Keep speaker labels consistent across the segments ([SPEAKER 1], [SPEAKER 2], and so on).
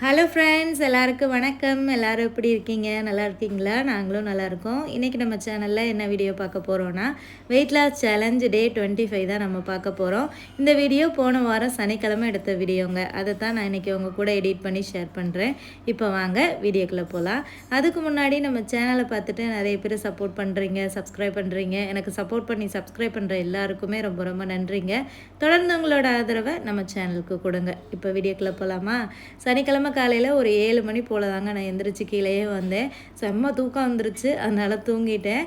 [SPEAKER 1] Hello friends, எல்லாருக்கும் வணக்கம். எல்லோரும் எப்படி இருக்கீங்க? நல்லா இருக்கீங்களா? நாங்களும் நல்லாயிருக்கோம். இன்றைக்கி நம்ம சேனலில் என்ன வீடியோ பார்க்க போகிறோன்னா, வெயிட் லாஸ் சேலஞ்ச் டே 25 தான் நம்ம பார்க்க போகிறோம். இந்த வீடியோ போன வாரம் சனிக்கிழமை எடுத்த வீடியோங்க. அதை தான் நான் இன்றைக்கி உங்கள் கூட எடிட் பண்ணி ஷேர் பண்ணுறேன். இப்போ வாங்க வீடியோக்குள்ளே போகலாம். அதுக்கு முன்னாடி நம்ம சேனலை பார்த்துட்டு நிறைய பேர் சப்போர்ட் பண்ணுறீங்க, சப்ஸ்கிரைப் பண்ணுறீங்க. எனக்கு சப்போர்ட் பண்ணி சப்ஸ்கிரைப் பண்ணுற எல்லாருக்குமே ரொம்ப ரொம்ப நன்றிங்க. தொடர்ந்து உங்களோட ஆதரவை நம்ம சேனலுக்கு கொடுங்க. இப்போ வீடியோக்குள்ளே போகலாமா? சனிக்கிழமை காலையில் ஒரு 7 மணி போல் தாங்க நான் எந்திரிச்சு கீழேயே வந்தேன். செம்ம தூக்கம் வந்துருச்சு, அதனால் தூங்கிட்டேன்.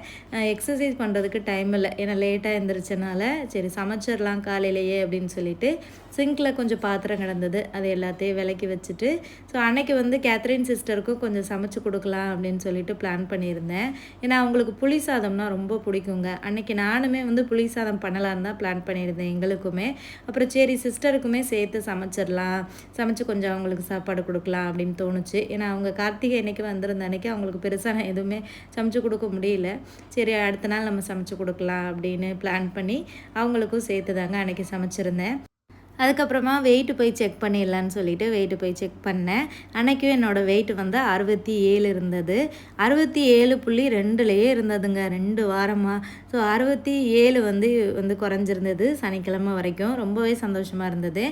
[SPEAKER 1] எக்ஸசைஸ் பண்ணுறதுக்கு டைம் இல்லை, ஏன்னா லேட்டாக எழுந்திரிச்சனால சரி சமைச்சிடலாம் காலையிலேயே அப்படின்னு சொல்லிட்டு சிங்கில் கொஞ்சம் பாத்திரம் கிடந்தது, அதை எல்லாத்தையும் விலக்கி வச்சுட்டு ஸோ அன்னைக்கு வந்து கேத்ரின் சிஸ்டருக்கும் கொஞ்சம் சமைச்சு கொடுக்கலாம் அப்படின்னு சொல்லிட்டு பிளான் பண்ணியிருந்தேன். ஏன்னா அவங்களுக்கு புளி சாதம்னா ரொம்ப பிடிக்குங்க. அன்னைக்கு நானுமே வந்து புளி சாதம் பண்ணலான்னு தான் பிளான் பண்ணியிருந்தேன் எங்களுக்குமே. அப்புறம் சரி சிஸ்டருக்குமே சேர்த்து சமைச்சிடலாம், சமைச்சு கொஞ்சம் அவங்களுக்கு சாப்பாடு கொடுக்கலாம் அப்படின்னு தோணுச்சு. ஏன்னா அவங்க கார்த்திகை அன்னைக்கு வந்திருந்த அன்னைக்கு அவங்களுக்கு பெருசாக நான் எதுவுமே சமைச்சு கொடுக்க முடியல. சரி அடுத்த நாள் நம்ம சமைச்சு கொடுக்கலாம் அப்படின்னு பிளான் பண்ணி அவங்களுக்கும் சேர்த்து தாங்க அன்றைக்கி சமைச்சிருந்தேன். அதுக்கப்புறமா வெயிட்டு போய் செக் பண்ணிடலான்னு சொல்லிவிட்டு வெயிட்டு போய் செக் பண்ணேன். அன்றைக்கும் என்னோடய வெயிட் வந்து 67 இருந்தது. 67.2லேயே இருந்ததுங்க 2 வாரமாக. ஸோ 67 வந்து குறைஞ்சிருந்தது சனிக்கிழமை வரைக்கும். ரொம்பவே சந்தோஷமாக இருந்தது.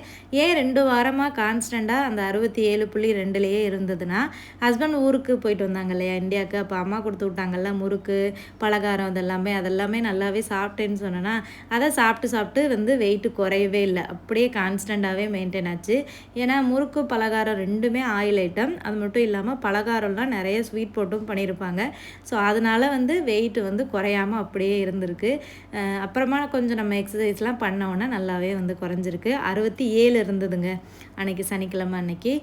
[SPEAKER 1] ஏன் 2 வாரமாக கான்ஸ்டண்ட்டாக அந்த 67.2லேயே இருந்ததுன்னா, ஹஸ்பண்ட் ஊருக்கு போயிட்டு வந்தாங்க இல்லையா இந்தியாவுக்கு. அப்போ அம்மா கொடுத்து விட்டாங்கல்ல முறுக்கு பலகாரம் அதெல்லாமே நல்லாவே சாப்பிட்டேன்னு சொன்னேன்னா, அதை சாப்பிட்டு வந்து வெயிட்டு குறையவே இல்லை, அப்படியே கான்ஸ்டண்ட்டாகவே மெயின்டைன் ஆச்சு. ஏன்னா முறுக்கு பலகாரம் ரெண்டுமே ஆயில் ஐட்டம். அது மட்டும் இல்லாமல் பலகாரம்லாம் நிறைய ஸ்வீட் போட்டும் பண்ணியிருப்பாங்க. ஸோ அதனால் வந்து வெயிட் வந்து குறையாமல் அப்படியே இருந்திருக்கு. அப்புறமா கொஞ்சம் நம்ம எக்ஸசைஸ்லாம் பண்ணோன்னா நல்லாவே வந்து குறைஞ்சிருக்கு. 67 இருந்ததுங்க அன்றைக்கி சனிக்கிழமை அன்னைக்கு.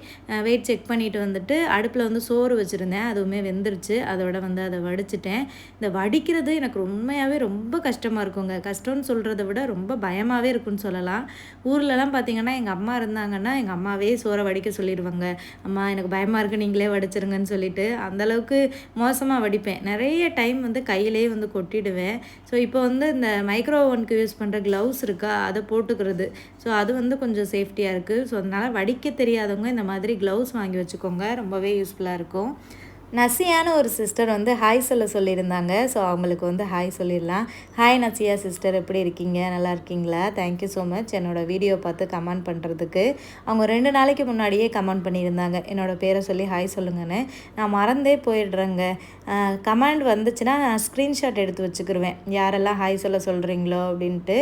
[SPEAKER 1] வெயிட் செக் பண்ணிவிட்டு வந்துட்டு அடுப்பில் வந்து சோறு வச்சுருந்தேன், அதுவுமே வெந்துருச்சு. அதோட வந்து அதை வடிச்சிட்டேன். இந்த வடிக்கிறது எனக்கு உண்மையாகவே ரொம்ப கஷ்டமாக இருக்குங்க. கஷ்டம்னு சொல்கிறத விட ரொம்ப பயமாகவே இருக்குன்னு சொல்லலாம். ஊரில் பார்த்திங்கன்னா எங்கள் அம்மா இருந்தாங்கன்னா எங்கள் அம்மாவே சோறை வடிக்க சொல்லிடுவாங்க. அம்மா எனக்கு பயமாக இருக்குது, நீங்களே வடிச்சிருங்கன்னு சொல்லிட்டு அந்தளவுக்கு மோசமாக வடிப்பேன். நிறைய டைம் வந்து கையிலே வந்து கொட்டிடுவேன். ஸோ இப்போ வந்து இந்த மைக்ரோ ஓவனுக்கு யூஸ் பண்ணுற க்ளவுஸ் இருக்கா, அதை போட்டுக்கிறது. ஸோ அது வந்து கொஞ்சம் சேஃப்டியாக இருக்குது. ஸோ அதனால் வடிக்க தெரியாதவங்க இந்த மாதிரி க்ளவுஸ் வாங்கி வச்சுக்கோங்க, ரொம்பவே யூஸ்ஃபுல்லாக இருக்கும். நசியான ஒரு சிஸ்டர் வந்து ஹாய் சொல்லியிருந்தாங்க. ஸோ அவங்களுக்கு வந்து ஹாய் சொல்லிடலாம். ஹாய் நசியா சிஸ்டர், எப்படி இருக்கீங்க? நல்லா இருக்கீங்களா? தேங்க்யூ ஸோ மச் என்னோடய வீடியோ பார்த்து கமெண்ட் பண்ணுறதுக்கு. அவங்க 2 நாளைக்கு முன்னாடியே கமெண்ட் பண்ணியிருந்தாங்க, என்னோடய பேரை சொல்லி ஹாய் சொல்லுங்கன்னு. நான் மறந்தே போயிடுறேங்க. கமெண்ட் வந்துச்சுன்னா நான் ஸ்க்ரீன்ஷாட் எடுத்து வச்சுக்கிருவேன், யாரெல்லாம் ஹாய் சொல்கிறீங்களோ அப்படின்ட்டு.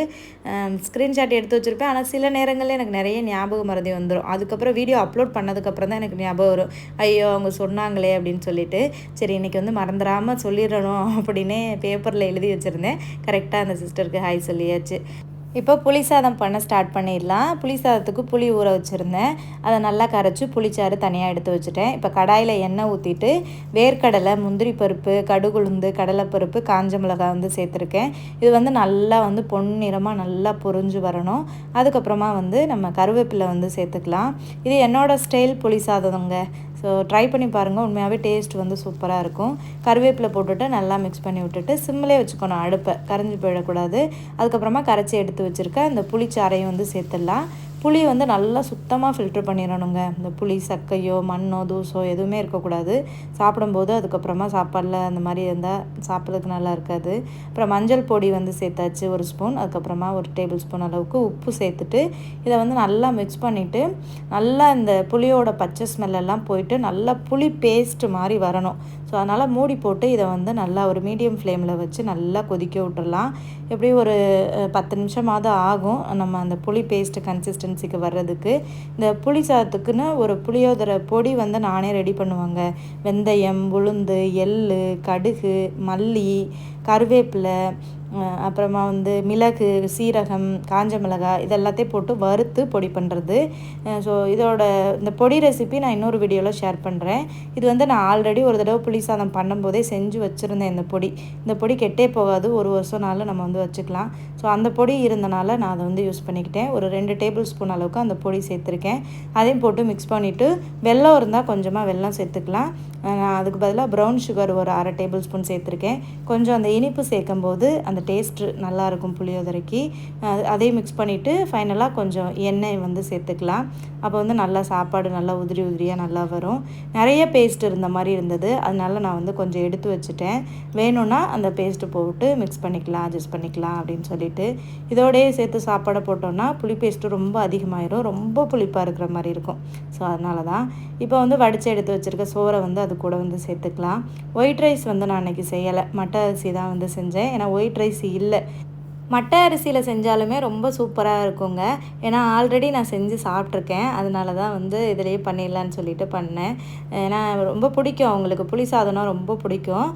[SPEAKER 1] ஸ்க்ரீன்ஷாட் எடுத்து வச்சுருப்பேன். ஆனால் சில நேரங்களில் எனக்கு நிறைய ஞாபகம் மறதி வந்துடும். அதுக்கப்புறம் வீடியோ அப்லோட் பண்ணதுக்கப்புறம் தான் எனக்கு ஞாபகம் வரும், ஐயோ அவங்க சொன்னாங்களே அப்படின்னு சொல்லிட்டு. சரி இன்றைக்கி வந்து மறந்துடாமல் சொல்லிடணும் அப்படின்னு பேப்பரில் எழுதி வச்சுருந்தேன். கரெக்டாக அந்த சிஸ்டருக்கு ஹாய் சொல்லியாச்சு. இப்போ புளி சாதம் பண்ண ஸ்டார்ட் பண்ணிடலாம். புளி சாதத்துக்கு புளி ஊற வச்சுருந்தேன், அதை நல்லா கரைச்சி புளிச்சாறு தனியாக எடுத்து வச்சுட்டேன். இப்போ கடாயில் எண்ணெய் ஊற்றிட்டு வேர்க்கடலை, முந்திரி பருப்பு, கடுகுளுந்து, கடலைப்பருப்பு, காஞ்ச மிளகாய் வந்து சேர்த்துருக்கேன். இது வந்து நல்லா வந்து பொன்னிறமாக நல்லா பொரிஞ்சு வரணும். அதுக்கப்புறமா வந்து நம்ம கருவேப்பிலை வந்து சேர்த்துக்கலாம். இது என்னோடய ஸ்டைல் புளி சாதம்ங்க. ஸோ ட்ரை பண்ணி பாருங்கள், உண்மையாகவே டேஸ்ட் வந்து சூப்பராக இருக்கும். கருவேப்பிலை போட்டுட்டு நல்லா மிக்ஸ் பண்ணி விட்டுட்டு சிம்மிலே வச்சுக்கணும், அடுப்பை கரைஞ்சி போயிடக்கூடாது. அதுக்கப்புறமா கரைச்சி எடுத்து வச்சுருக்க இந்த புளிச்சாறையும் வந்து சேர்த்துடலாம். புளி வந்து நல்லா சுத்தமாக ஃபில்ட்ரு பண்ணிடணுங்க. இந்த புளி சக்கையோ மண்ணோ தூசோ எதுவுமே இருக்கக்கூடாது. சாப்பிடும்போது அதுக்கப்புறமா சாப்பாடில் அந்த மாதிரி இருந்தால் சாப்பிட்றதுக்கு நல்லா இருக்காது. அப்புறம் மஞ்சள் பொடி வந்து சேர்த்தாச்சு 1 ஸ்பூன். அதுக்கப்புறமா 1 டேபிள் ஸ்பூன் அளவுக்கு உப்பு சேர்த்துட்டு இதை வந்து நல்லா மிக்ஸ் பண்ணிவிட்டு நல்லா இந்த புளியோட பச்சை ஸ்மெல்லெல்லாம் போயிட்டு நல்லா புளி பேஸ்ட் மாதிரி வரணும். ஸோ அதனால் மூடி போட்டு இதை வந்து நல்லா ஒரு மீடியம் ஃப்ளேமில் வச்சு நல்லா கொதிக்க விட்டுடலாம். எப்படி ஒரு 10 நிமிஷமாவது ஆகும் நம்ம அந்த புளி பேஸ்ட்டு கன்சிஸ்டன்சிக்கு வர்றதுக்கு. இந்த புளி சாதத்துக்குன்னு ஒரு புளியோதரை பொடி வந்து நானே ரெடி பண்ணுவாங்க. வெந்தயம், உளுந்து, எள், கடுகு, மல்லி, கருவேப்பிலை, அப்புறமா வந்து மிளகு, சீரகம், காஞ்ச மிளகாய் இதெல்லாத்தையும் போட்டு வறுத்து பொடி பண்ணுறது. ஸோ இந்த பொடி ரெசிபி நான் இன்னொரு வீடியோவில் ஷேர் பண்ணுறேன். இது வந்து நான் ஆல்ரெடி ஒரு தடவை புளி சாதம் பண்ணும்போதே செஞ்சு வச்சுருந்தேன். இந்த பொடி கெட்டே போகாது, 1 வருஷம் நாள் நம்ம வந்து வச்சுக்கலாம். ஸோ அந்த பொடி இருந்தனால நான் அதை வந்து யூஸ் பண்ணிக்கிட்டேன். ஒரு 2 டேபிள் ஸ்பூன் அளவுக்கு அந்த பொடி சேர்த்துருக்கேன். அதையும் போட்டு மிக்ஸ் பண்ணிவிட்டு வெல்லம் இருந்தால் கொஞ்சமாக வெல்லம் சேர்த்துக்கலாம். அதுக்கு பதிலாக ப்ரௌன் சுகர் ஒரு 1/2 டேபிள் ஸ்பூன் சேர்த்துருக்கேன். கொஞ்சம் அந்த இனிப்பு சேர்க்கும்போது அந்த டேஸ்ட்டு நல்லாயிருக்கும் புளியோதரைக்கு. அதையும் மிக்ஸ் பண்ணிவிட்டு ஃபைனலாக கொஞ்சம் எண்ணெய் வந்து சேர்த்துக்கலாம். அப்போ வந்து நல்லா சாப்பாடு நல்லா உதிரி உதிரியாக நல்லா வரும். நிறைய பேஸ்ட் இருந்த மாதிரி இருந்தது, அதனால நான் வந்து கொஞ்சம் எடுத்து வச்சுட்டேன். வேணும்னா அந்த பேஸ்ட்டு போட்டு மிக்ஸ் பண்ணிக்கலாம், அட்ஜஸ்ட் பண்ணிக்கலாம் அப்படின்னு சொல்லிட்டு. இதோடையே சேர்த்து சாப்பாடை போட்டோம்னா புளி பேஸ்ட்டு ரொம்ப அதிகமாகிடும், ரொம்ப புளிப்பாக இருக்கிற மாதிரி இருக்கும். ஸோ அதனால தான் இப்போ வந்து வடித்து எடுத்து வச்சுருக்க சோறை வந்து அது கூட வந்து சேர்த்துக்கலாம். ஒயிட் ரைஸ் வந்து நான் அன்றைக்கி செய்யலை, மட்டை அரிசி தான் வந்து செஞ்சேன். ஏன்னா ஒயிட் ரைஸ் இல்லை. மட்டை அரிசியில் செஞ்சாலுமே ரொம்ப சூப்பராக இருக்குங்க. ஏன்னா ஆல்ரெடி நான் செஞ்சு சாப்பிட்ருக்கேன், அதனால தான் வந்து இதிலேயே பண்ணிடலான்னு சொல்லிட்டு பண்ணேன். ஏன்னா ரொம்ப பிடிக்கும் அவங்களுக்கு, புளி சாதம்னா ரொம்ப பிடிக்கும்.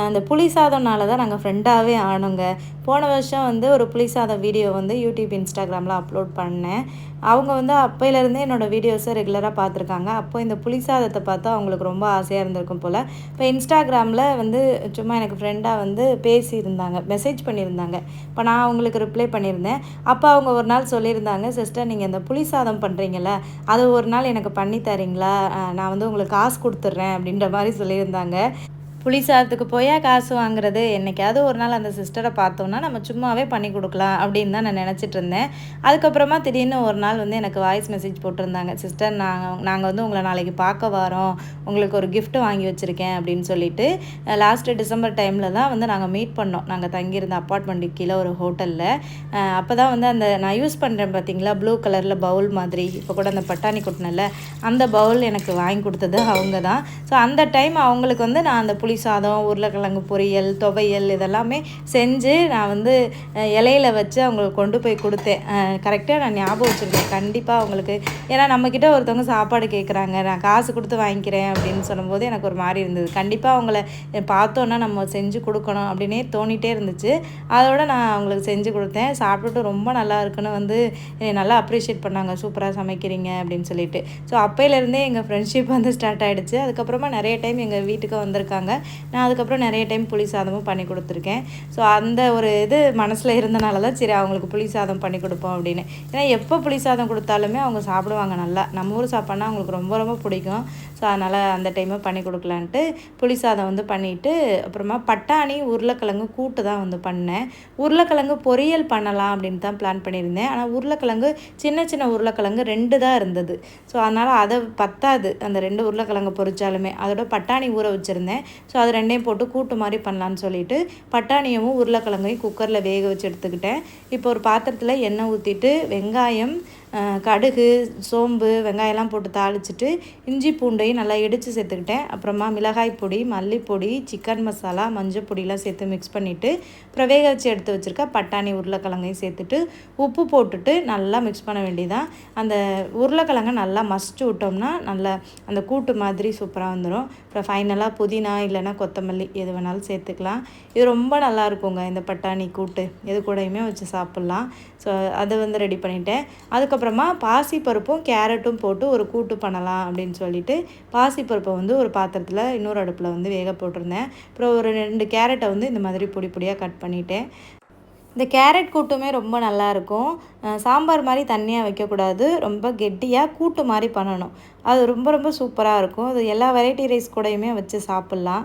[SPEAKER 1] அந்த புளி சாதம்னால தான் நாங்கள் ஃப்ரெண்டாகவே ஆனோங்க. போன வருஷம் வந்து ஒரு புளி சாதம் வீடியோ வந்து யூடியூப் இன்ஸ்டாகிராமில் அப்லோட் பண்ணேன். அவங்க வந்து அப்போயிலேருந்தே என்னோடய வீடியோஸை ரெகுலராக பார்த்துருக்காங்க. அப்போ இந்த புளி சாதத்தை பார்த்தா அவங்களுக்கு ரொம்ப ஆசையாக இருந்திருக்கும் போல். இப்போ இன்ஸ்டாகிராமில் வந்து சும்மா எனக்கு ஃப்ரெண்டாக வந்து பேசியிருந்தாங்க, மெசேஜ் பண்ணியிருந்தாங்க. இப்போ நான் அவங்களுக்கு ரிப்ளை பண்ணியிருந்தேன். அப்போ அவங்க ஒரு நாள் சொல்லியிருந்தாங்க, சிஸ்டர் நீங்கள் இந்த புளி சாதம் பண்ணுறீங்கல்ல, அது ஒரு நாள் எனக்கு பண்ணி தரீங்களா, நான் வந்து உங்களுக்கு காசு கொடுத்துட்றேன் அப்படின்ற மாதிரி சொல்லியிருந்தாங்க. புளி சாதத்துக்கு போயா காசு வாங்குறது, என்றைக்காவது ஒரு நாள் அந்த சிஸ்டரை பார்த்தோன்னா நம்ம சும்மாவே பண்ணி கொடுக்கலாம் அப்படின்னு தான் நான் நினச்சிட்டு இருந்தேன். அதுக்கப்புறமா திடீர்னு ஒரு நாள் வந்து எனக்கு வாய்ஸ் மெசேஜ் போட்டிருந்தாங்க, சிஸ்டர் நாங்கள் வந்து உங்களை நாளைக்கு பார்க்க வரோம், உங்களுக்கு ஒரு கிஃப்ட் வாங்கி வச்சுருக்கேன் அப்படின்னு சொல்லிட்டு. லாஸ்ட்டு டிசம்பர் டைமில் தான் வந்து நாங்கள் மீட் பண்ணோம். நாங்கள் தங்கியிருந்த அப்பார்ட்மெண்ட்டுக்கு கீழே ஒரு ஹோட்டலில். அப்போ தான் வந்து அந்த நான் யூஸ் பண்ணுறேன் பார்த்தீங்களா ப்ளூ கலரில் பவுல் மாதிரி, இப்போ கூட அந்த பட்டாணி கொட்டினல அந்த பவுல் எனக்கு வாங்கி கொடுத்தது அவங்க தான். ஸோ அந்த டைம் அவங்களுக்கு வந்து நான் அந்த புளி சாதம், உருளைக்கிழங்கு பொரியல், துவையல் இதெல்லாமே செஞ்சு நான் வந்து இலையில வச்சு அவங்களுக்கு கொண்டு போய் கொடுத்தேன். கரெக்டாக நான் ஞாபகம் வச்சுருக்கேன் கண்டிப்பாக அவங்களுக்கு. ஏன்னா நம்மக்கிட்ட ஒருத்தவங்க சாப்பாடு கேட்குறாங்க, நான் காசு கொடுத்து வாங்கிக்கிறேன் அப்படின்னு சொல்லும்போது எனக்கு ஒரு மாதிரி இருந்தது. கண்டிப்பாக அவங்கள பார்த்தோன்னா நம்ம செஞ்சு கொடுக்கணும் அப்படின்னே தோணிகிட்டே இருந்துச்சு. அதோட நான் அவங்களுக்கு செஞ்சு கொடுத்தேன். சாப்பிட்டுட்டு ரொம்ப நல்லா இருக்குன்னு வந்து நல்லா அப்ரிஷியேட் பண்ணாங்க, சூப்பராக சமைக்கிறீங்க அப்படின்னு சொல்லிட்டு. ஸோ அப்போயிலேருந்தே எங்கள் ஃப்ரெண்ட்ஷிப் வந்து ஸ்டார்ட் ஆகிடுச்சு. அதுக்கப்புறமா நிறைய டைம் எங்கள் வீட்டுக்கு வந்திருக்காங்க. நான் அதுக்கப்புறம் நிறைய டைம் புளி சாதமும் பண்ணி கொடுத்துருக்கேன். ஸோ அந்த ஒரு இது மனசில் இருந்தனால தான் சரி அவங்களுக்கு புளி சாதம் பண்ணி கொடுப்போம் அப்படின்னு. ஏன்னா எப்போ புளி சாதம் கொடுத்தாலுமே அவங்க சாப்பிடுவாங்க நல்லா. நம்ம ஊர் சாப்பாடுனா அவங்களுக்கு ரொம்ப ரொம்ப பிடிக்கும். ஸோ அதனால் அந்த டைமை பண்ணி கொடுக்கலான்ட்டு புளி சாதம் வந்து பண்ணிவிட்டு, அப்புறமா பட்டாணி உருளைக்கிழங்கு கூட்டு தான் வந்து பண்ணேன். உருளைக்கிழங்கு பொரியல் பண்ணலாம் அப்படின்னு தான் பிளான் பண்ணியிருந்தேன். ஆனால் உருளைக்கிழங்கு சின்ன சின்ன உருளைக்கிழங்கு 2 தான் இருந்தது. ஸோ அதனால் அதை பத்தாது அந்த 2 உருளைக்கிழங்கு பொரிச்சாலுமே. அதோட பட்டாணி ஊற வச்சுருந்தேன். ஸோ அது 2யும் போட்டு கூட்டு மாதிரி பண்ணலான்னு சொல்லிட்டு பட்டாணியும் உருளைக்கிழங்கையும் குக்கரில் வேக வச்சு எடுத்துக்கிட்டேன். இப்போ ஒரு பாத்திரத்தில் எண்ணெய் ஊற்றிட்டு வெங்காயம், கடுகு, சோம்பு, வெங்காயம்லாம் போட்டு தாளிச்சிட்டு இஞ்சி பூண்டையும் நல்லா இடித்து சேர்த்துக்கிட்டேன். அப்புறமா மிளகாய் பொடி, மல்லிப்பொடி, சிக்கன் மசாலா, மஞ்சள் பொடியெலாம் சேர்த்து மிக்ஸ் பண்ணிவிட்டு அப்புறம் வேக வச்சு எடுத்து வச்சுருக்க பட்டாணி உருளைக்கிழங்கையும் சேர்த்துட்டு உப்பு போட்டுட்டு நல்லா மிக்ஸ் பண்ண வேண்டியதான். அந்த உருளைக்கிழங்கை நல்லா மசிச்சு விட்டோம்னா நல்லா அந்த கூட்டு மாதிரி சூப்பராக வந்துடும். அப்புறம் ஃபைனலாக புதினா இல்லைன்னா கொத்தமல்லி எது வேணாலும் சேர்த்துக்கலாம். இது ரொம்ப நல்லா இருக்குங்க இந்த பட்டாணி கூட்டு, எது கூடயுமே வச்சு சாப்பிட்லாம். ஸோ அதை வந்து ரெடி பண்ணிட்டேன். அதுக்கப்புறமா பாசிப்பருப்பும் கேரட்டும் போட்டு ஒரு கூட்டு பண்ணலாம் அப்படின்னு சொல்லிட்டு பாசிப்பருப்பை வந்து ஒரு பாத்திரத்தில் இன்னொரு அடுப்பில் வந்து வேக போட்டிருந்தேன். அப்புறம் ஒரு 2 கேரட்டை வந்து இந்த மாதிரி பொடி பொடியாக கட் பண்ணிட்டேன். இந்த கேரட் கூட்டுமே ரொம்ப நல்லாயிருக்கும். சாம்பார் மாதிரி தண்ணியாக வைக்கக்கூடாது, ரொம்ப கெட்டியாக கூட்டு மாதிரி பண்ணணும். அது ரொம்ப ரொம்ப சூப்பராக இருக்கும். அது எல்லா வெரைட்டி ரைஸ் கூடயுமே வச்சு சாப்பிட்லாம்.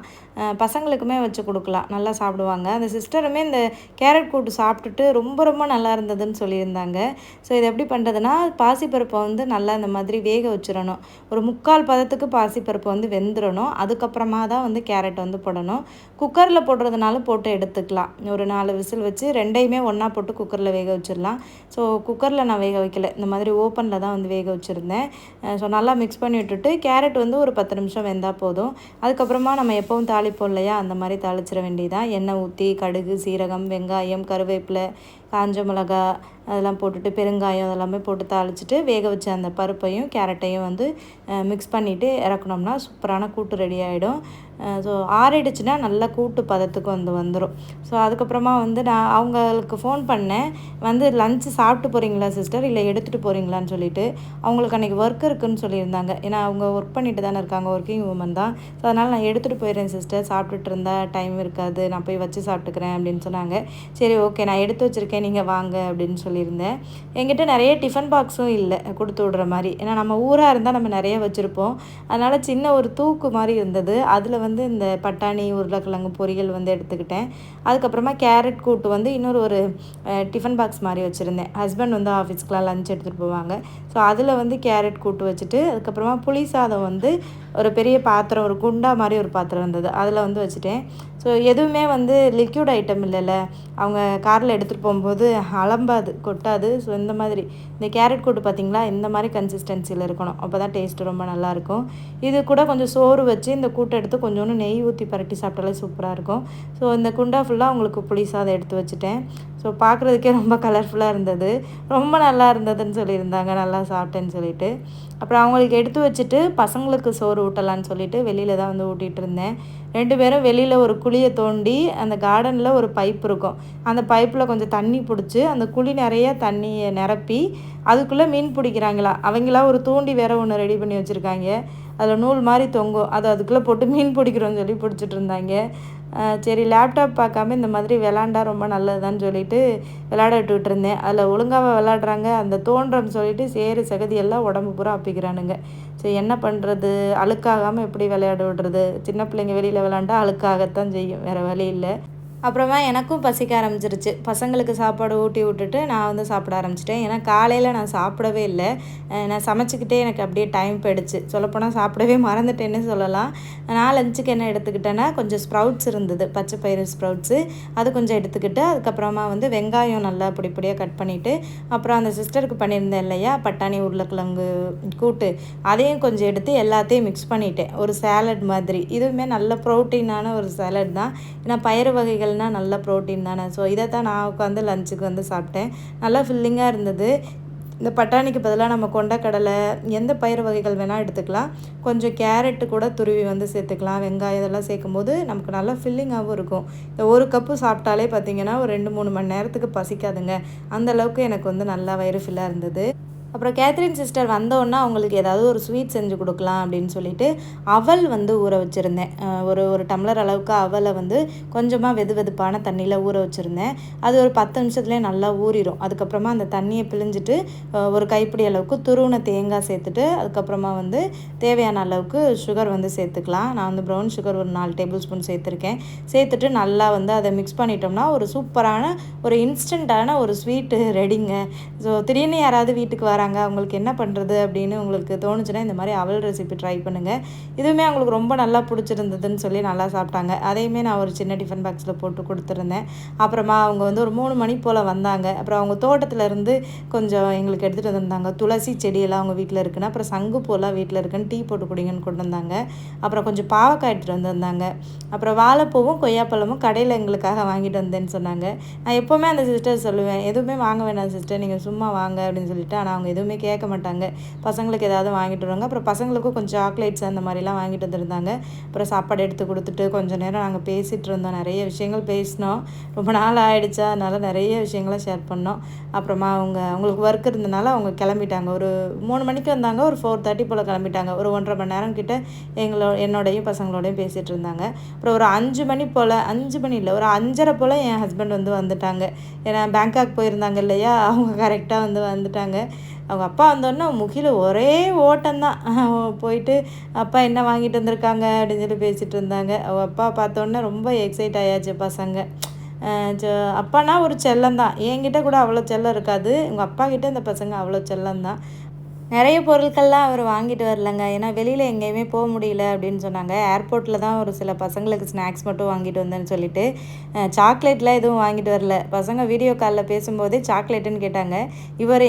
[SPEAKER 1] பசங்களுக்குமே வச்சு கொடுக்கலாம், நல்லா சாப்பிடுவாங்க. அந்த சிஸ்டருமே இந்த கேரட் கூட்டு சாப்பிட்டுட்டு ரொம்ப ரொம்ப நல்லா இருந்ததுன்னு சொல்லியிருந்தாங்க. ஸோ இது எப்படி பண்ணுறதுன்னா, பாசிப்பருப்பை வந்து நல்லா இந்த மாதிரி வேக வச்சிடணும். ஒரு 3/4 பதத்துக்கு பாசிப்பருப்பை வந்து வெந்துடணும். அதுக்கப்புறமா தான் வந்து கேரட் வந்து போடணும். குக்கரில் போடுறதுனால போட்டு எடுத்துக்கலாம். ஒரு 4 விசில் வச்சு 2யுமே ஒன்றா போட்டு குக்கரில் வேக வச்சிடலாம். ஸோ குக்கரில் நான் வேக வைக்கல, இந்த மாதிரி ஓப்பனில் தான் வந்து வேக வச்சுருந்தேன். ஸோ நல்லா மிக்ஸ் பண்ணி விட்டுட்டு கேரட் வந்து ஒரு 10 நிமிஷம் வெந்தால் போதும். அதுக்கப்புறமா நம்ம எப்பவும் தாளிப்போம் இல்லையா, அந்த மாதிரி தாளிச்சிட வேண்டியதான். எண்ணெய் ஊற்றி கடுகு, சீரகம், வெங்காயம், கருவேப்பிலை, காஞ்ச மிளகா அதெல்லாம் போட்டுட்டு பெருங்காயம் அதெல்லாமே போட்டு தாளிச்சிட்டு வேக வச்ச அந்த பருப்பையும் கேரட்டையும் வந்து மிக்ஸ் பண்ணிவிட்டு இறக்கணும்னா சூப்பரான கூட்டு ரெடி ஆகிடும். ஸோ ஆறிடுச்சுன்னா நல்லா கூட்டு பதத்துக்கு வந்துடும். ஸோ அதுக்கப்புறமா வந்து நான் அவங்களுக்கு ஃபோன் பண்ணேன், வந்து லஞ்சு சாப்பிட்டு போகிறீங்களா சிஸ்டர், இல்லை எடுத்துகிட்டு போகிறீங்களான்னு சொல்லிட்டு. அவங்களுக்கு அன்றைக்கி ஒர்க் இருக்குதுன்னு சொல்லியிருந்தாங்க. ஏன்னா அவங்க ஒர்க் பண்ணிட்டு தானே இருக்காங்க, ஒர்க்கிங் உமன் தான். ஸோ அதனால் நான் எடுத்துகிட்டு போயிடுறேன் சிஸ்டர், சாப்பிட்டுட்டு இருந்தால் டைம் இருக்காது, நான் போய் வச்சு சாப்பிட்டுக்கிறேன் அப்படின்னு சொன்னாங்க. சரி ஓகே, நான் எடுத்து வச்சுருக்கேன் இருக்கேன், நீங்கள் வாங்க அப்படின்னு சொல்லியிருந்தேன். என்கிட்ட நிறைய டிஃபன் பாக்ஸும் இல்லை கொடுத்து விடுற மாதிரி. ஏன்னா நம்ம ஊராக இருந்தால் நம்ம நிறைய வச்சுருப்போம். அதனால் சின்ன ஒரு தூக்கு மாதிரி இருந்தது. அதில் வந்து இந்த பட்டாணி உருளைக்கிழங்கு பொரியல் வந்து எடுத்துக்கிட்டேன். அதுக்கப்புறமா கேரட் கூட்டு வந்து இன்னொரு ஒரு டிஃபன் பாக்ஸ் மாதிரி வச்சுருந்தேன். ஹஸ்பண்ட் வந்து ஆஃபீஸ்க்குலாம் லஞ்ச் எடுத்துகிட்டு போவாங்க. ஸோ அதில் வந்து கேரட் கூட்டு வச்சுட்டு, அதுக்கப்புறமா புளி சாதம் வந்து ஒரு பெரிய பாத்திரம், ஒரு குண்டா மாதிரி ஒரு பாத்திரம் இருந்தது, அதில் வந்து வச்சுட்டேன். ஸோ எதுவுமே வந்து லிக்யூட் ஐட்டம் இல்லைல்ல, அவங்க காரில் எடுத்துகிட்டு போகும்போது அலம்பாது, கொட்டாது. ஸோ இந்த மாதிரி இந்த கேரட் கூட்டு பார்த்திங்களா, இந்த மாதிரி கன்சிஸ்டன்சியில் இருக்கணும். அப்போ தான் டேஸ்ட்டு ரொம்ப நல்லாயிருக்கும். இது கூட கொஞ்சம் சோறு வச்சு இந்த கூட்டை எடுத்து கொஞ்சோண்டு நெய் ஊற்றி பரட்டி சாப்பிட்டாலே சூப்பராக இருக்கும். ஸோ இந்த குண்டா ஃபுல்லாக அவங்களுக்கு புளி சாதம் எடுத்து வச்சுட்டேன். ஸோ பார்க்குறதுக்கே ரொம்ப கலர்ஃபுல்லாக இருந்தது. ரொம்ப நல்லா இருந்ததுன்னு சொல்லியிருந்தாங்க, நல்லா சாப்பிட்டேன்னு சொல்லிட்டு. அப்புறம் அவங்களுக்கு எடுத்து வச்சுட்டு பசங்களுக்கு சோறு ஊட்டலான்னு சொல்லிட்டு வெளியில் தான் வந்து ஊட்டிகிட்டு இருந்தேன். 2 பேரும் வெளியில் ஒரு குழியை தோண்டி, அந்த கார்டனில் ஒரு பைப் இருக்கும், அந்த பைப்பில் கொஞ்சம் தண்ணி பிடிச்சி, அந்த குழி நிறைய தண்ணியை நிரப்பி அதுக்குள்ளே மீன் பிடிக்கிறாங்களா. அவங்களா ஒரு தூண்டி வேற ஒன்று ரெடி பண்ணி வச்சுருக்காங்க. அதில் நூல் மாதிரி தொங்கும், அதை அதுக்குள்ளே போட்டு மீன் பிடிக்கிறோன்னு சொல்லி பிடிச்சிட்டு இருந்தாங்க. சரி லேப்டாப் பார்க்காம இந்த மாதிரி விளாண்டா ரொம்ப நல்லதுதான்னு சொல்லிட்டு விளையாட விட்டுக்கிட்டு இருந்தேன். அதில் ஒழுங்காக விளாட்றாங்க, அந்த தோன்றன்னு சொல்லிட்டு சேறு சகதி எல்லாம் உடம்பு பூரா அப்பிக்கிறானுங்க. சரி என்ன பண்ணுறது, அழுக்காகாமல் எப்படி விளையாட விடுறது? சின்ன பிள்ளைங்க வெளியில் விளாண்டா அழுக்காகத்தான் செய்யும், வேறு வழி இல்லை. அப்புறமா எனக்கும் பசிக்க ஆரம்பிச்சிருச்சு. பசங்களுக்கு சாப்பாடு ஊட்டி விட்டுட்டு நான் வந்து சாப்பிட ஆரம்பிச்சிட்டேன். ஏன்னா காலையில் நான் சாப்பிடவே இல்லை. நான் சமைச்சிக்கிட்டே எனக்கு அப்படியே டைம் போயிடுச்சு. சொல்லப்போனால் சாப்பிடவே மறந்துட்டேன்னு சொல்லலாம். நான் லஞ்சுக்கு என்ன எடுத்துக்கிட்டேன்னா, கொஞ்சம் ஸ்ப்ரவுட்ஸ் இருந்தது, பச்சை பயிறு ஸ்ப்ரவுட்ஸு, அது கொஞ்சம் எடுத்துக்கிட்டு, அதுக்கப்புறமா வந்து வெங்காயம் நல்லா பொடியாக கட் பண்ணிவிட்டு, அப்புறம் அந்த சிஸ்டருக்கு பண்ணியிருந்தேன் இல்லையா பட்டாணி உருளைக்கிழங்கு கூட்டு, அதையும் கொஞ்சம் எடுத்து எல்லாத்தையும் மிக்ஸ் பண்ணிட்டேன். ஒரு சேலட் மாதிரி. இதுவுமே நல்ல ப்ரோட்டீனான ஒரு சேலட் தான். ஏன்னா பயிறு வகைகள் நல்ல ப்ரோட்டீன் தானே. ஸோ இதை தான் நான் உட்காந்து லஞ்சுக்கு வந்து சாப்பிட்டேன். நல்லா ஃபில்லிங்காக இருந்தது. இந்த பட்டாணிக்கு பதிலாக நம்ம கொண்டக்கடலை, எந்த பயிறு வகைகள் வேணால் எடுத்துக்கலாம். கொஞ்சம் கேரட்டு கூட துருவி வந்து சேர்த்துக்கலாம். வெங்காயம் இதெல்லாம் சேர்க்கும்போது நமக்கு நல்லா ஃபில்லிங்காகவும் இருக்கும். இந்த ஒரு கப்பு சாப்பிட்டாலே பார்த்திங்கன்னா ஒரு 2-3 மணி நேரத்துக்கு பசிக்காதுங்க. அந்தளவுக்கு எனக்கு வந்து நல்லா வயிறு ஃபில்லாக இருந்தது. அப்புறம் கேத்ரின் சிஸ்டர் வந்தோன்னா அவங்களுக்கு ஏதாவது ஒரு ஸ்வீட் செஞ்சு கொடுக்கலாம் அப்படின்னு சொல்லிட்டு அவல் வந்து ஊற வச்சுருந்தேன். ஒரு டம்ளர் அளவுக்கு அவலை வந்து கொஞ்சமாக வெதுவெதுப்பான தண்ணியில் ஊற வச்சுருந்தேன். அது ஒரு 10 நிமிஷத்துலேயே நல்லா ஊறிடும். அதுக்கப்புறமா அந்த தண்ணியை பிழிஞ்சிட்டு ஒரு கைப்பிடி அளவுக்கு துருவின தேங்காய் சேர்த்துட்டு, அதுக்கப்புறமா வந்து தேவையான அளவுக்கு சுகர் வந்து சேர்த்துக்கலாம். நான் வந்து ப்ரௌன் சுகர் ஒரு 4 டேபிள் ஸ்பூன் சேர்த்துருக்கேன். சேர்த்துட்டு நல்லா வந்து அதை மிக்ஸ் பண்ணிட்டோம்னா ஒரு சூப்பரான ஒரு இன்ஸ்டண்ட்டான ஒரு ஸ்வீட்டு ரெடிங்க. ஸோ திடீர்னு யாராவது வீட்டுக்கு வராங்க, அவங்களுக்கு என்ன பண்ணுறது அப்படின்னு உங்களுக்கு தோணுச்சுன்னா இந்த மாதிரி அவல் ரெசிபி ட்ரை பண்ணுங்கள். இதுவுமே அவங்களுக்கு ரொம்ப நல்லா பிடிச்சிருந்ததுன்னு சொல்லி நல்லா சாப்பிட்டாங்க. அதையுமே நான் ஒரு சின்ன டிஃபன் பாக்ஸில் போட்டு கொடுத்துருந்தேன். அப்புறமா அவங்க வந்து ஒரு 3 மணி போல் வந்தாங்க. அப்புறம் அவங்க தோட்டத்துலேருந்து கொஞ்சம் எங்களுக்கு எடுத்துகிட்டு வந்திருந்தாங்க. துளசி செடியெல்லாம் அவங்க வீட்டில் இருக்குன்னு, அப்புறம் சங்குப்பூலாம் வீட்டில் இருக்குன்னு டீ போட்டு குடிங்கன்னு கொண்டு வந்தாங்க. அப்புறம் கொஞ்சம் பாவக்காய் எடுத்துகிட்டு வந்திருந்தாங்க. அப்புறம் வாழைப்பூவும் கொய்யாப்பழமும் கடையில் எங்களுக்காக வாங்கிட்டு வந்தேன்னு சொன்னாங்க. நான் எப்போவுமே அந்த சிஸ்டர் சொல்லுவேன், எதுவுமே வாங்க வேண்டாம் சிஸ்டர், நீங்கள் சும்மா வாங்க அப்படின்னு சொல்லிட்டு. ஆனால் அவங்க எதுவுமே கேட்க மாட்டாங்க. பசங்களுக்கு ஏதாவது வாங்கிட்டு வருவாங்க. அப்புறம் பசங்களுக்கும் கொஞ்சம் சாக்லேட்ஸ் அந்த மாதிரிலாம் வாங்கிட்டு வந்திருந்தாங்க. அப்புறம் சாப்பாடு எடுத்து கொடுத்துட்டு கொஞ்சம் நேரம் நாங்கள் பேசிகிட்டு இருந்தோம். நிறைய விஷயங்கள் பேசினோம். ரொம்ப நாள் ஆகிடுச்சா, அதனால் நிறைய விஷயங்களை ஷேர் பண்ணோம். அப்புறமா அவங்களுக்கு ஒர்க் இருந்தனால அவங்க கிளம்பிட்டாங்க. ஒரு 3 மணிக்கு வந்தாங்க, ஒரு 4:30 போல் கிளம்பிட்டாங்க. ஒரு 1.5 மணி நேரம் கிட்ட என்னோடையும் பசங்களோடையும் பேசிகிட்டு இருந்தாங்க. அப்புறம் ஒரு 5 மணி போல், 5 மணி இல்லை, ஒரு 5:30 போல் என் ஹஸ்பண்ட் வந்து வந்துட்டாங்க. ஏன்னா பேங்காக் போயிருந்தாங்க இல்லையா, அவங்க கரெக்டாக வந்து வந்துட்டாங்க. அவங்க அப்பா வந்தோடனே முகில் ஒரே ஓட்டம்தான். போயிட்டு அப்பா என்ன வாங்கிட்டு வந்திருக்காங்க அப்படின்னு சொல்லி பேசிகிட்டு இருந்தாங்க. அவங்க அப்பா பார்த்தோன்னே ரொம்ப எக்ஸைட் ஆயாச்சு பசங்க. அப்பானா ஒரு செல்லம்தான். என்கிட்ட கூட அவ்வளோ செல்லம் இருக்காது, உங்கள் அப்பா கிட்டே இந்த பசங்க அவ்வளோ செல்லம்தான். நிறைய பொருட்கள்லாம் அவர் வாங்கிட்டு வரலங்க. ஏன்னா வெளியில் எங்கேயுமே போக முடியல அப்படின்னு சொன்னாங்க. ஏர்போர்ட்டில் தான் ஒரு சில பசங்களுக்கு ஸ்நாக்ஸ் மட்டும் வாங்கிட்டு வந்தேன்னு சொல்லிட்டு சாக்லேட்லாம் எதுவும் வாங்கிட்டு வரல. பசங்க வீடியோ காலில் பேசும்போதே சாக்லேட்டுன்னு கேட்டாங்க.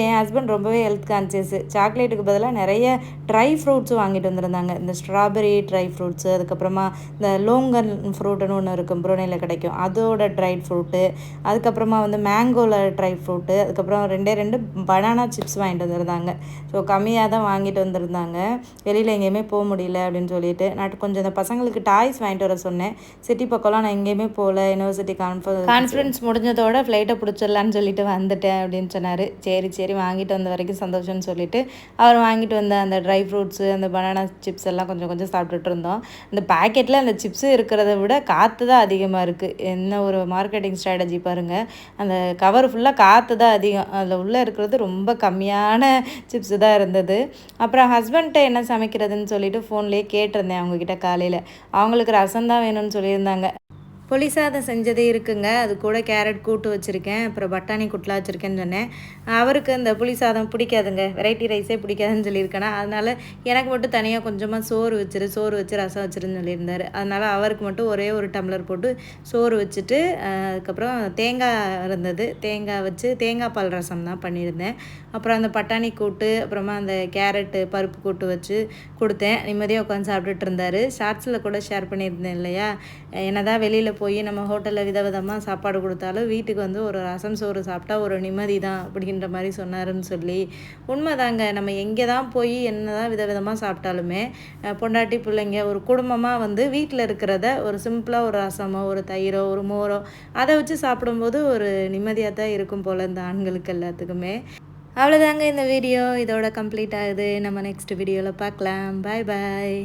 [SPEAKER 1] என் ஹஸ்பண்ட் ரொம்பவே ஹெல்த் கான்சியஸு. சாக்லேட்டுக்கு பதிலாக நிறைய ட்ரை ஃப்ரூட்ஸும் வாங்கிட்டு வந்திருந்தாங்க. இந்த ஸ்ட்ராபெரி ட்ரை ஃப்ரூட்ஸு, அதுக்கப்புறமா இந்த லோங்கன் ஃப்ரூட்டுன்னு ஒன்று இருக்கும், புரோனையில் கிடைக்கும், அதோட ட்ரை ஃப்ரூட்டு, அதுக்கப்புறமா வந்து மேங்கோவில் ட்ரை ஃப்ரூட்டு, அதுக்கப்புறம் 2 பனானா சிப்ஸ் வாங்கிட்டு வந்திருந்தாங்க. ஸோ கம்மியாக தான் வாங்கிட்டு வந்திருந்தாங்க. வெளியில் எங்கேயுமே போக முடியல அப்படின்னு சொல்லிட்டு நான் கொஞ்சம் இந்த பசங்களுக்கு டாய்ஸ் வாங்கிட்டு வர சொன்னேன். சிட்டி பக்கம்லாம் நான் எங்கேயுமே போகல, யூனிவர்சிட்டி கான்ஃபரன்ஸ் முடிஞ்சதோட ஃப்ளைட்டை பிடிச்சிடலான்னு சொல்லிட்டு வந்துட்டேன் அப்படின்னு சொன்னார். சரி வாங்கிட்டு வந்த வரைக்கும் சந்தோஷம்னு சொல்லிட்டு அவர் வாங்கிட்டு வந்த அந்த ட்ரை ஃப்ரூட்ஸு, அந்த பனானா சிப்ஸ் எல்லாம் கொஞ்சம் கொஞ்சம் சாப்பிட்டுட்டு இருந்தோம். இந்த பேக்கெட்டில் அந்த சிப்ஸு இருக்கிறத விட காற்று தான் அதிகமாக இருக்குது. என்ன ஒரு மார்க்கெட்டிங் ஸ்ட்ராட்டஜி பாருங்கள். அந்த கவர் ஃபுல்லாக காற்று தான் அதிகம், அதில் உள்ளே இருக்கிறது ரொம்ப கம்மியான சிப்ஸு தான் இருந்தது. அப்புறம் ஹஸ்பண்ட்டை என்ன சமைக்கிறதுன்னு சொல்லிட்டு ஃபோன்லேயே கேட்டிருந்தேன் அவங்கக்கிட்ட காலையில். அவங்களுக்கு ரசம் தான் வேணும்னு சொல்லியிருந்தாங்க. புளி சாதம் செஞ்சதே இருக்குங்க, அது கூட கேரட் கூட்டு வச்சுருக்கேன், அப்புறம் பட்டாணி கூட்டெலாம் வச்சுருக்கேன்னு சொன்னேன். அவருக்கு அந்த புளி சாதம் பிடிக்காதுங்க, வெரைட்டி ரைஸே பிடிக்காதுன்னு சொல்லியிருக்கேனா, அதனால் எனக்கு மட்டும் தனியாக கொஞ்சமாக சோறு வச்சு ரசம் வச்சுருன்னு சொல்லியிருந்தார். அதனால் அவருக்கு மட்டும் ஒரே ஒரு டம்ளர் போட்டு சோறு வச்சுட்டு அதுக்கப்புறம் தேங்காய் இருந்தது, தேங்காய் வச்சு தேங்காய் பால் ரசம் தான் பண்ணியிருந்தேன். அப்புறம் அந்த பட்டாணி கூட்டு, அப்புறமா அந்த கேரட்டு பருப்பு கூட்டு வச்சு கொடுத்தேன். நிம்மதியாக உட்காந்து சாப்பிட்டுட்டு இருந்தார். ஷார்ட்ஸில் கூட ஷேர் பண்ணியிருந்தேன் இல்லையா, என்ன தான் வெளியில் போய் நம்ம ஹோட்டலில் விதவிதமாக சாப்பாடு கொடுத்தாலும் வீட்டுக்கு வந்து ஒரு ரசம் சோறு சாப்பிட்டா ஒரு நிம்மதி தான் அப்படின்ற மாதிரி சொன்னாருன்னு சொல்லி. உண்மைதாங்க, நம்ம எங்கே தான் போய் என்ன தான் விதவிதமாக சாப்பிட்டாலுமே பொண்டாட்டி பிள்ளைங்க ஒரு குடும்பமாக வந்து வீட்டில் இருக்கிறத ஒரு சிம்பிளாக ஒரு ரசமோ ஒரு தயிரோ ஒரு மோரோ அதை வச்சு சாப்பிடும்போது ஒரு நிம்மதியாக தான் இருக்கும் போல் இந்த ஆண்களுக்கு எல்லாத்துக்குமே. அவ்வளோதாங்க இந்த வீடியோ இதோட கம்ப்ளீட் ஆகுது. நம்ம நெக்ஸ்ட் வீடியோவில் பார்க்கலாம். பாய் பாய்.